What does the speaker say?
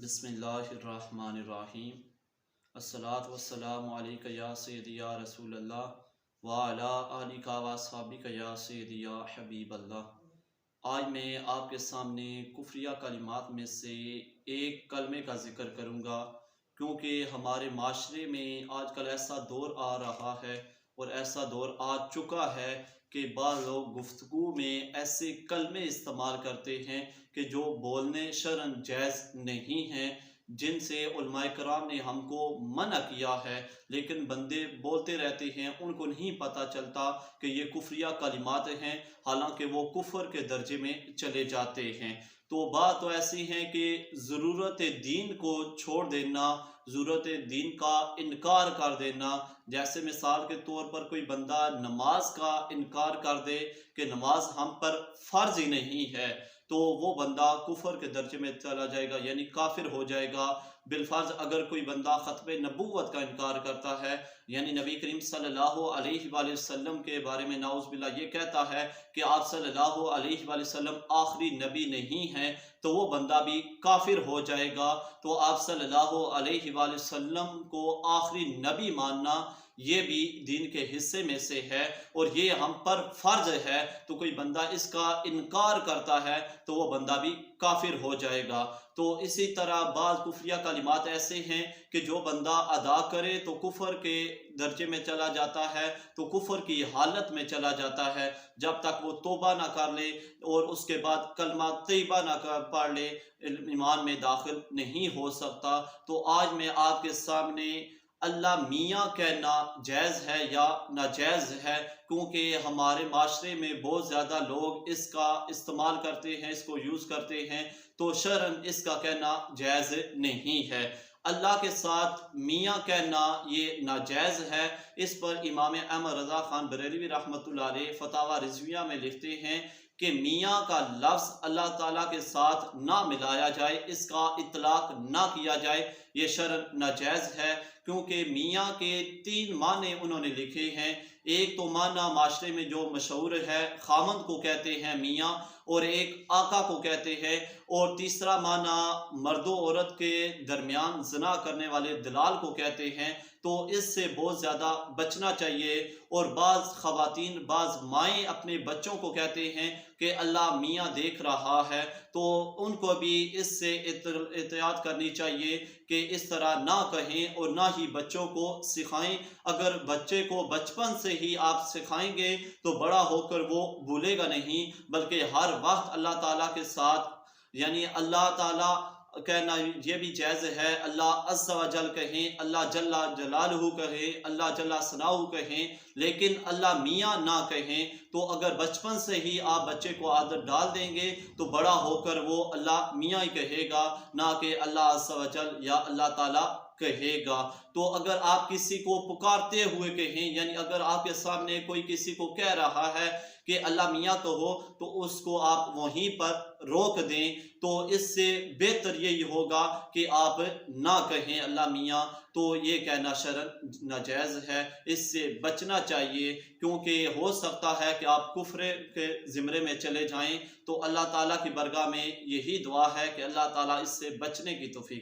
बिस्मिल्लाहिर्रहमानिर्रहीम। अस्सलातु वस्सलामु अलैका या सय्यदी या रसूल अल्लाह व अला आलिका व अस्हाबिका या सय्यदी या हबीब अल्लाह। आज मैं आपके सामने कुफ्रिया कलिमात में से एक कलमे का ज़िक्र करूँगा, क्योंकि हमारे माशरे में आजकल ऐसा दौर आ रहा है और ऐसा दौर आ चुका है कि बाद लोग गुफ्तगू में ऐसे कलमे इस्तेमाल करते हैं कि जो बोलने शरअन जायज़ नहीं हैं, जिनसे उलमाए कराम ने हमको मना किया है, लेकिन बंदे बोलते रहते हैं। उनको नहीं पता चलता कि ये कुफ्रिया कलिमात हैं, हालांकि वो कुफ्र के दर्जे में चले जाते हैं। तो बात तो ऐसी है कि ज़रूरत दीन को छोड़ देना, ज़रूरत दीन का इनकार कर देना, जैसे मिसाल के तौर पर कोई बंदा नमाज का इनकार कर दे कि नमाज हम पर फ़र्ज ही नहीं है, तो वो बंदा कुफर के दर्जे में चला जाएगा, यानी काफिर हो जाएगा। बिलफर्ज अगर कोई बंदा ख़त्म नबूवत का इनकार करता है, यानी नबी करीम सल्लल्लाहु अलैहि वसल्लम के बारे में नाउज़ बिल्लाह ये कहता है कि आप सल्लल्लाहु अलैहि वसल्लम आखिरी नबी नहीं हैं, तो वो बंदा भी काफिर हो जाएगा। तो आप सल्लल्लाहु अलैहि वसल्लम को आखिरी नबी मानना ये भी दीन के हिस्से में से है और ये हम पर फर्ज है। तो कोई बंदा इसका इनकार करता है तो वो बंदा भी काफिर हो जाएगा। तो इसी तरह बाज़ कुफ्रिया कलिमात ऐसे हैं कि जो बंदा अदा करे तो कुफर के दर्जे में चला जाता है, तो कुफर की हालत में चला जाता है। जब तक वो तौबा ना कर ले और उसके बाद कलमा तैयबा ना पढ़ ले, ईमान में दाखिल नहीं हो सकता। तो आज मैं आपके सामने अल्लाह मियाँ कहना जायज़ है या नाजायज़ है, क्योंकि हमारे माशरे में बहुत ज़्यादा लोग इसका इस्तेमाल करते हैं, इसको यूज़ करते हैं, तो शरअन इसका कहना जायज़ नहीं है। अल्लाह के साथ मियाँ कहना ये नाजायज़ है। इस पर इमाम अहमद रज़ा ख़ान बरेलवी रहमतुल्लाह अलैह फतावा रिज़विया में लिखते हैं कि मियाँ का लफ्ज़ अल्लाह ताला के साथ ना मिलाया जाए, इसका इतलाक़ ना किया जाए, ये शरअन नाजायज़ है। क्योंकि मियाँ के तीन माने उन्होंने लिखे हैं। एक तो माना माशरे में जो मशहूर है, खामंद को कहते हैं मियाँ, और एक आका को कहते हैं, और तीसरा माना मर्दो औरत के दरमियान ज़िना करने वाले दलाल को कहते हैं। तो इससे बहुत ज़्यादा बचना चाहिए। और बाज़ ख़वातीन, बाज़ माएँ अपने बच्चों को कहते हैं कि अल्लाह मियाँ देख रहा है, तो उनको भी इससे एहतियात करनी चाहिए कि इस तरह ना कहें और ना ही बच्चों को सिखाएं। अगर बच्चे को बचपन से ही आप सिखाएंगे तो बड़ा होकर वो भूलेगा नहीं, बल्कि हर वक्त अल्लाह ताला के साथ, यानी अल्लाह ताला कहना ये भी जायज़ है, अल्लाह अज़्ज़ा व जल कहें, अल्लाह जल्ला जलालहू कहें, अल्लाह जल्ला सनाहू कहें, लेकिन अल्लाह मियाँ ना कहें। तो अगर बचपन से ही आप बच्चे को आदत डाल देंगे तो बड़ा होकर वो अल्लाह मियाँ ही कहेगा, ना कि अल्लाह अज़्ज़ा व जल या अल्लाह ताला कहेगा। तो अगर आप किसी को पुकारते हुए कहें, यानी अगर आपके सामने कोई किसी को कह रहा है कि अल्लाह मियाँ कहो, तो उसको आप वहीं पर रोक दें। तो इससे बेहतर यही होगा कि आप ना कहें अल्लाह मियाँ। तो ये कहना शरअन नाजायज़ है, इससे बचना चाहिए, क्योंकि हो सकता है कि आप कुफ्र के ज़िमरे में चले जाएं। तो अल्लाह ताला की बरगाह में यही दुआ है कि अल्लाह ताला इससे बचने की तौफीक